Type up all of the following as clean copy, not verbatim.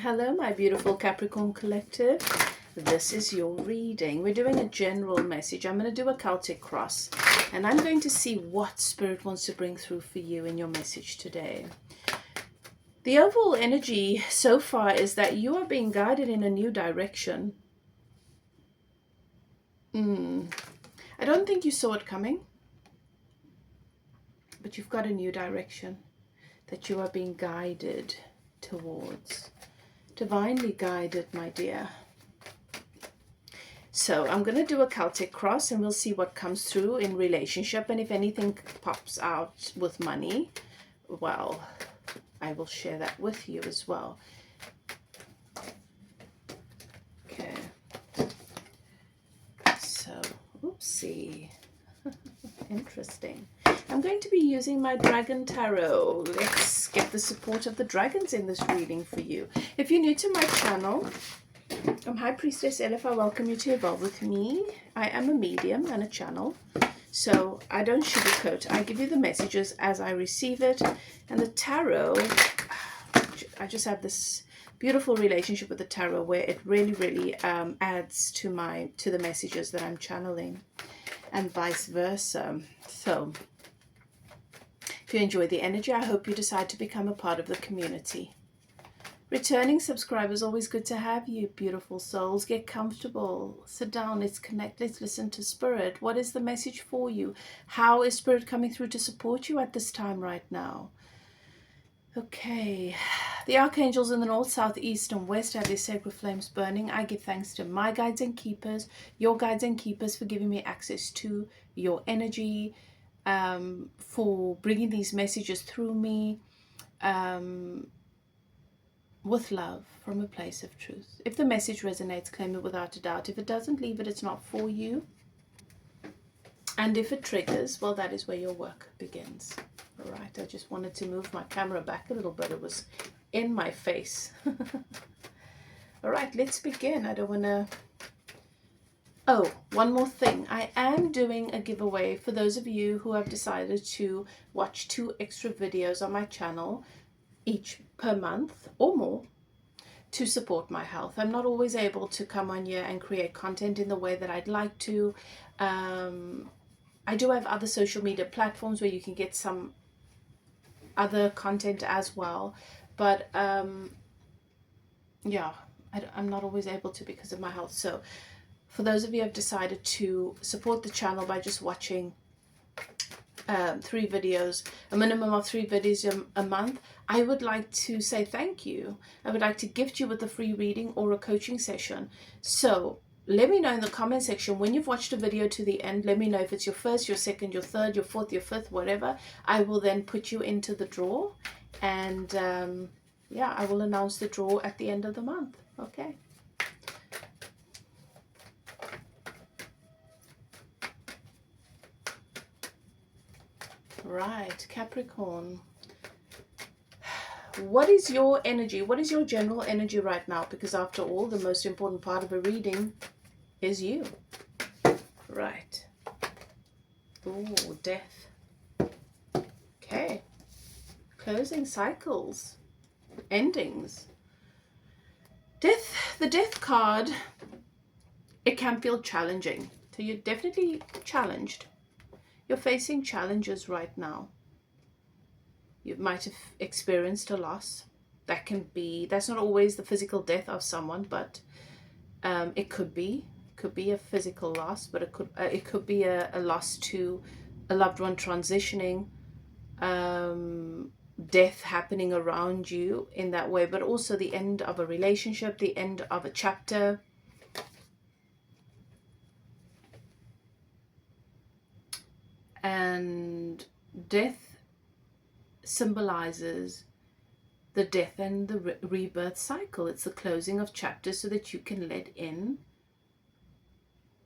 Hello, my beautiful Capricorn collective. This is your reading. We're doing a general message. I'm going to do a Celtic cross, and I'm going to see what Spirit wants to bring through for you in your message today. The overall energy so far is that you are being guided in a new direction. I don't think you saw it coming, but you've got a new direction that you are being guided towards. Divinely guided, my dear. So I'm going to do a Celtic cross and we'll see what comes through in relationship. And if anything pops out with money, well, I will share that with you as well. Okay. So, oopsie. Interesting. I'm going to be using my Dragon Tarot. Let's get the support of the dragons in this reading for you. If you're new to my channel, I'm High Priestess Elif. I welcome you to evolve with me. I am a medium and a channel, so I don't sugarcoat. I give you the messages as I receive it. And the tarot, I just have this beautiful relationship with the tarot where it really adds to the messages that I'm channeling, and vice versa. So if you enjoy the energy, I hope you decide to become a part of the community. Returning subscribers, always good to have you, beautiful souls. Get comfortable, sit down, let's connect, let's listen to Spirit. What is the message for you? How is Spirit coming through to support you at this time right now? Okay, the archangels in the north, south, east, and west have their sacred flames burning. I give thanks to my guides and keepers, your guides and keepers, for giving me access to your energy, for bringing these messages through me, with love, from a place of truth. If the message resonates, claim it without a doubt. If it doesn't, leave it. It's not for you. And if it triggers, well, that is where your work begins. All right, I just wanted to move my camera back a little bit. It was in my face. All right, let's begin. I don't want to... Oh, one more thing. I am doing a giveaway for those of you who have decided to watch 2 extra videos on my channel, each per month or more, to support my health. I'm not always able to come on here and create content in the way that I'd like to. I do have other social media platforms where you can get some other content as well, but yeah, I'm not always able to because of my health. So for those of you who have decided to support the channel by just watching 3 videos, a minimum of 3 videos a month, I would like to say thank you. I would like to gift you with a free reading or a coaching session. So let me know in the comment section when you've watched a video to the end. Let me know if it's your first, your second, your third, your fourth, your fifth, whatever. I will then put you into the draw, and yeah, I will announce the draw at the end of the month. Okay. Right, Capricorn. What is your energy? What is your general energy right now? Because after all, the most important part of a reading is you. Right. Oh, death. Okay. Closing cycles. Endings. Death. The death card, it can feel challenging. So you're definitely challenged. You're facing challenges right now. You might have experienced a loss. That's not always the physical death of someone, but it could be a physical loss, but it could be a loss to a loved one transitioning, death happening around you in that way, but also the end of a relationship, the end of a chapter. And death symbolizes the death and the rebirth cycle. It's the closing of chapters so that you can let in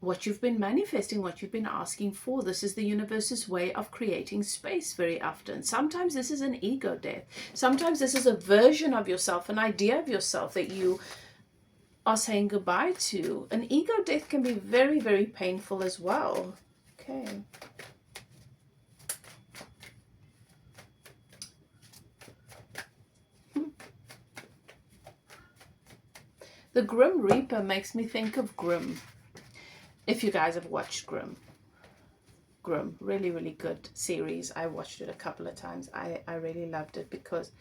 what you've been manifesting, what you've been asking for. This is the universe's way of creating space very often. Sometimes this is an ego death. Sometimes this is a version of yourself, an idea of yourself that you are saying goodbye to. An ego death can be very painful as well. Okay. The Grim Reaper makes me think of Grimm. If you guys have watched Grimm, really, really good series. I watched it a couple of times. I really loved it because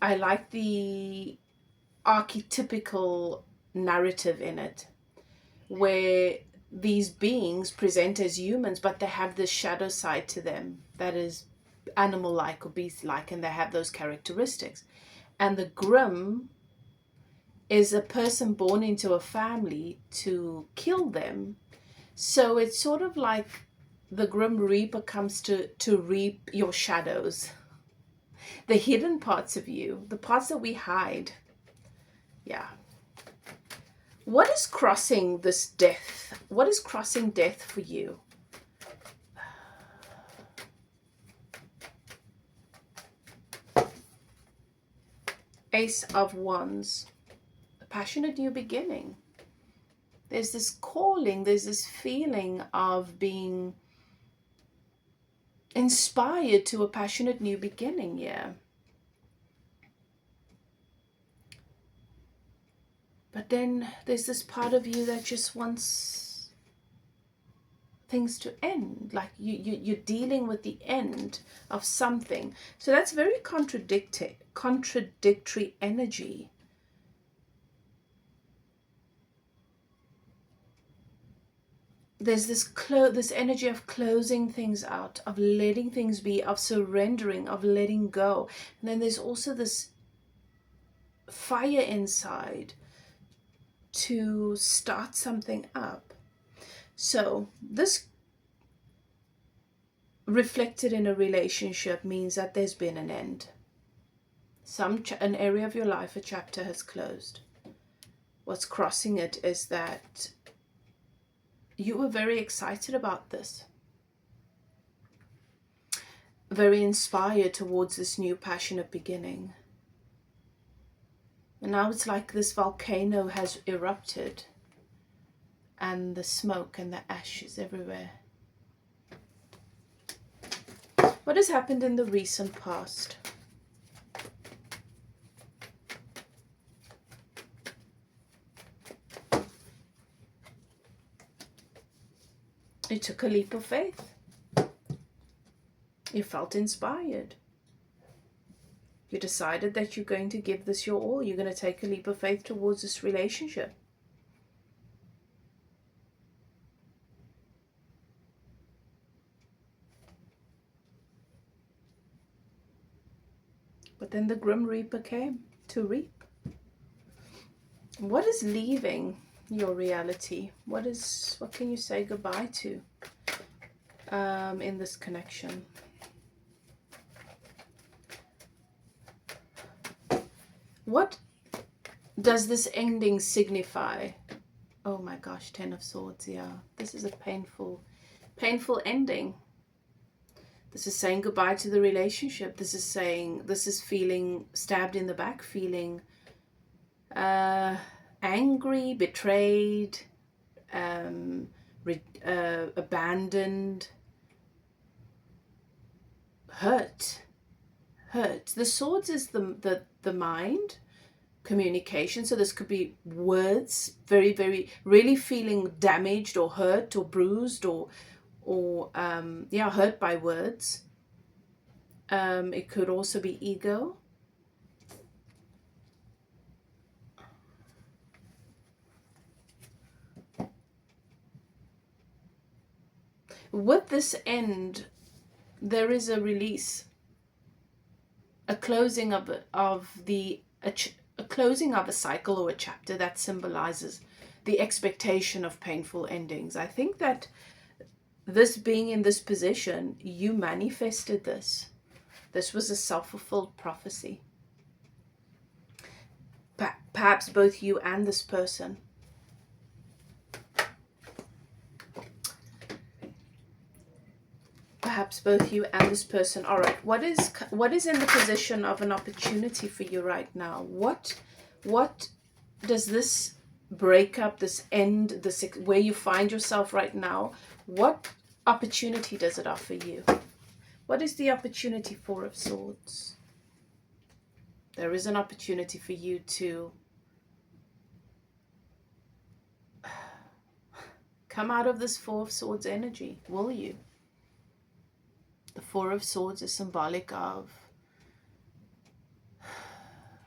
I like the archetypical narrative in it, where these beings present as humans, but they have this shadow side to them that is animal-like or beast-like, and they have those characteristics. And the Grimm is a person born into a family to kill them. So it's sort of like the Grim Reaper comes to reap your shadows, the hidden parts of you, the parts that we hide. Yeah. What is crossing this death? What is crossing death for you? Ace of Wands. A passionate new beginning. There's this calling, there's this feeling of being inspired to a passionate new beginning, yeah. But then there's this part of you that just wants things to end, like you're dealing with the end of something. So that's very contradictory energy. There's this energy of closing things out, of letting things be, of surrendering, of letting go. And then there's also this fire inside to start something up. So this reflected in a relationship means that there's been an end. An area of your life, a chapter has closed. What's crossing it is that you were very excited about this, very inspired towards this new passionate beginning. And now it's like this volcano has erupted and the smoke and the ashes everywhere. What has happened in the recent past? You took a leap of faith. You felt inspired. You decided that you're going to give this your all. You're going to take a leap of faith towards this relationship. But then the Grim Reaper came to reap. What is leaving your reality? What can you say goodbye to in this connection? What does this ending signify? Oh my gosh, Ten of Swords, yeah. This is a painful ending. This is saying goodbye to the relationship. This is feeling stabbed in the back, feeling angry, betrayed, abandoned, hurt. The swords is the mind, communication. So this could be words, very, very, really feeling damaged or hurt or bruised or hurt by words. It could also be ego. With this end, there is a release, a closing of a closing of a cycle or a chapter that symbolizes the expectation of painful endings. I think that this being in this position, you manifested this. This was a self-fulfilled prophecy. Perhaps both you and this person. Perhaps both you and this person. All right. What is in the position of an opportunity for you right now? What does this breakup, this end, this where you find yourself right now, what opportunity does it offer you? What is the opportunity? Four of Swords. There is an opportunity for you to Come out of this Four of Swords energy, will you? The Four of Swords is symbolic of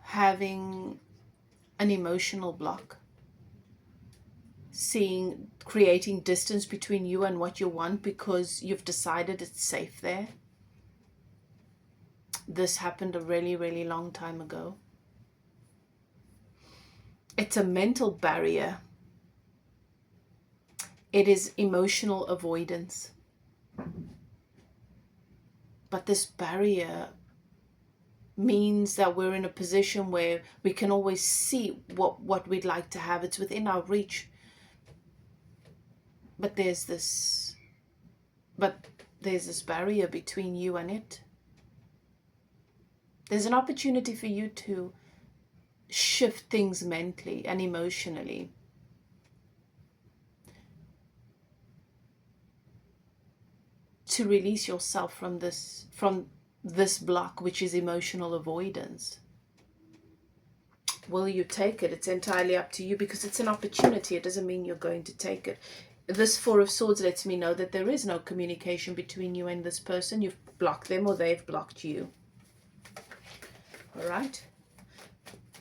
having an emotional block, creating distance between you and what you want because you've decided it's safe there. This happened a really, really long time ago. It's a mental barrier. It is emotional avoidance. But this barrier means that we're in a position where we can always see what we'd like to have. It's within our reach. But there's this barrier between you and it. There's an opportunity for you to shift things mentally and emotionally. To release yourself from this block, which is emotional avoidance. Will you take it? It's entirely up to you, because it's an opportunity. It doesn't mean you're going to take it. This Four of Swords lets me know that there is no communication between you and this person. You've blocked them or they've blocked you. All right?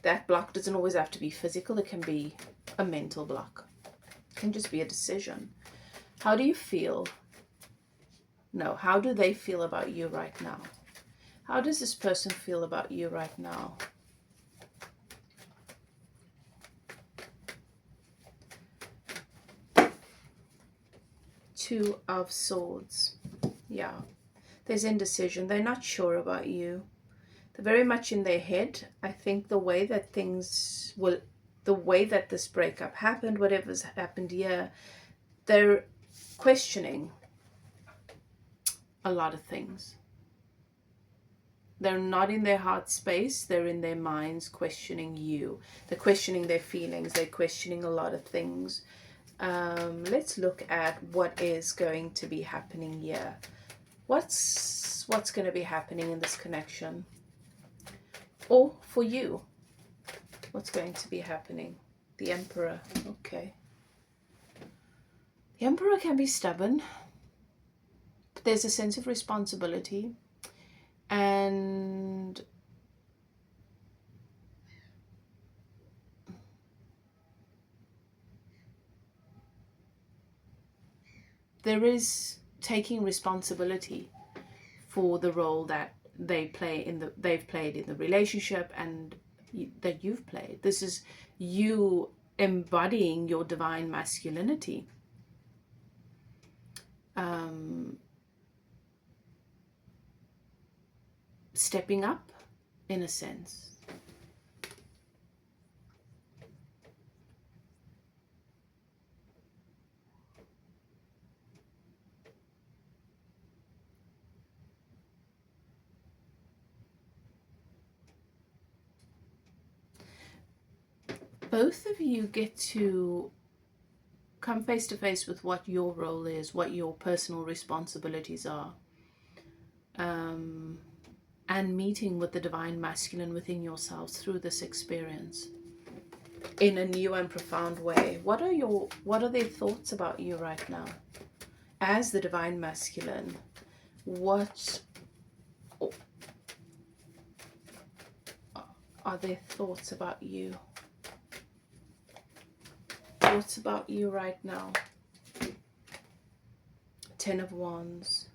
That block doesn't always have to be physical. It can be a mental block. It can just be a decision. How do you feel? No, how do they feel about you right now? How does this person feel about you right now? Two of Swords. Yeah. There's indecision. They're not sure about you. They're very much in their head. I think the way that this breakup happened, whatever's happened here, they're questioning a lot of things. They're not in their heart space. They're in their minds questioning you. They're questioning their feelings. They're questioning a lot of things. Let's look at what is going to be happening here. What's going to be happening in this connection? Or for you, what's going to be happening? The Emperor. Okay. The Emperor can be stubborn. But there's a sense of responsibility. And there is taking responsibility for the role that they've played in the relationship and that you've played. This is you embodying your divine masculinity. Stepping up, in a sense. Both of you get to come face to face with what your role is, what your personal responsibilities are. And meeting with the divine masculine within yourselves through this experience in a new and profound way. What are their thoughts about you right now? As the divine masculine, what are their thoughts about you? Thoughts about you right now? Ten of Wands.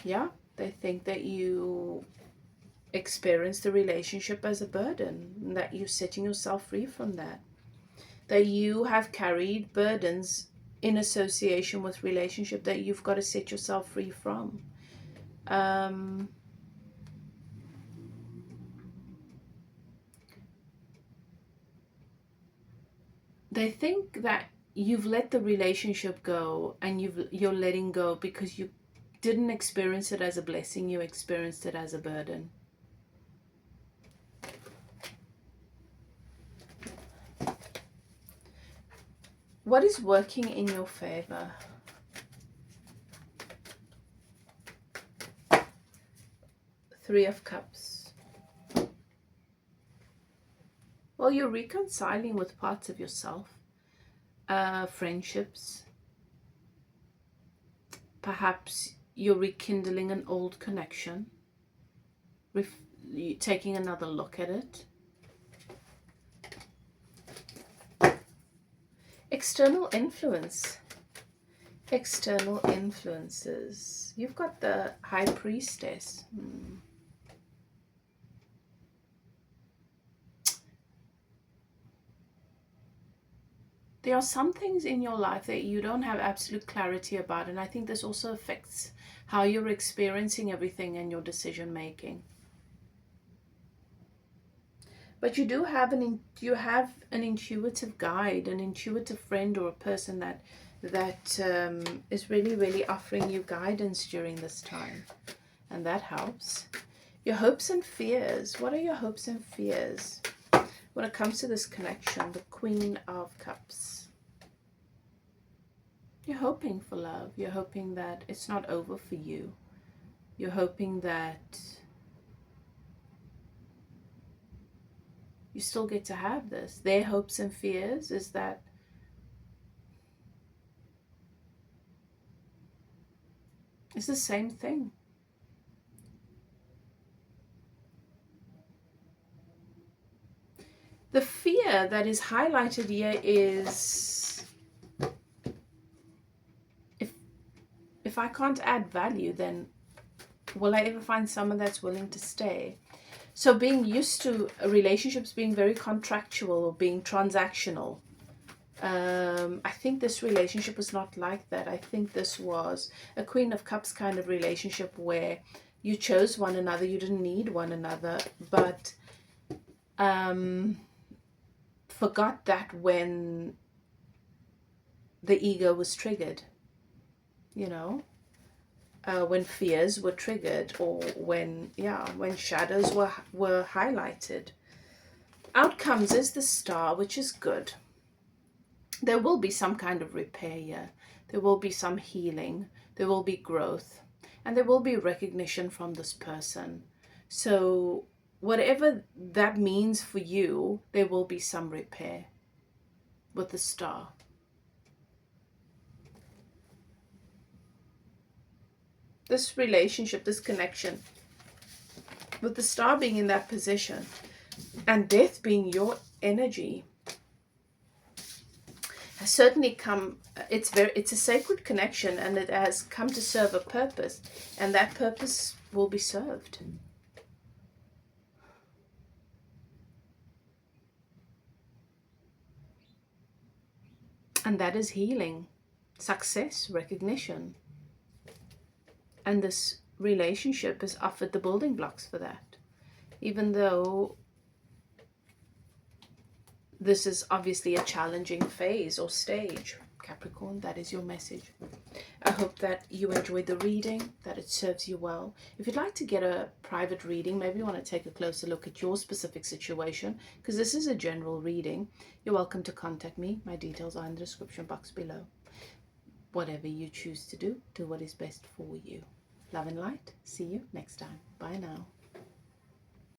Yeah, they think that you experience the relationship as a burden, and that you're setting yourself free from that. That you have carried burdens in association with relationship that you've got to set yourself free from. They think that you've let the relationship go and you're letting go because you didn't experience it as a blessing, you experienced it as a burden. What is working in your favor? Three of Cups. Well, you're reconciling with parts of yourself. friendships. Perhaps you're rekindling an old connection, taking another look at it. External influence. External influences. You've got the High Priestess. There are some things in your life that you don't have absolute clarity about, and I think this also affects how you're experiencing everything and your decision making. But you do have an intuitive guide, an intuitive friend, or a person that is really offering you guidance during this time, and that helps. Your hopes and fears. What are your hopes and fears when it comes to this connection? The Queen of Cups. You're hoping for love. You're hoping that it's not over for you. You're hoping that you still get to have this. Their hopes and fears is that it's the same thing. The fear that is highlighted here is, if I can't add value, then will I ever find someone that's willing to stay? So being used to relationships being very contractual or being transactional, I think this relationship was not like that. I think this was a Queen of Cups kind of relationship where you chose one another, you didn't need one another, but forgot that when the ego was triggered, you know, when fears were triggered, or when shadows were highlighted. Outcomes is the Star, which is good. There will be some kind of repair here. There will be some healing. There will be growth. And there will be recognition from this person. So whatever that means for you, there will be some repair with the Star. This relationship, this connection, with the Star being in that position and death being your energy, has certainly come. It's a sacred connection, and it has come to serve a purpose, and that purpose will be served. And that is healing, success, recognition. And this relationship has offered the building blocks for that. Even though this is obviously a challenging phase or stage, Capricorn, that is your message. I hope that you enjoyed the reading, that it serves you well. If you'd like to get a private reading, maybe you want to take a closer look at your specific situation, because this is a general reading, you're welcome to contact me. My details are in the description box below. Whatever you choose to do, do what is best for you. Love and light. See you next time. Bye now.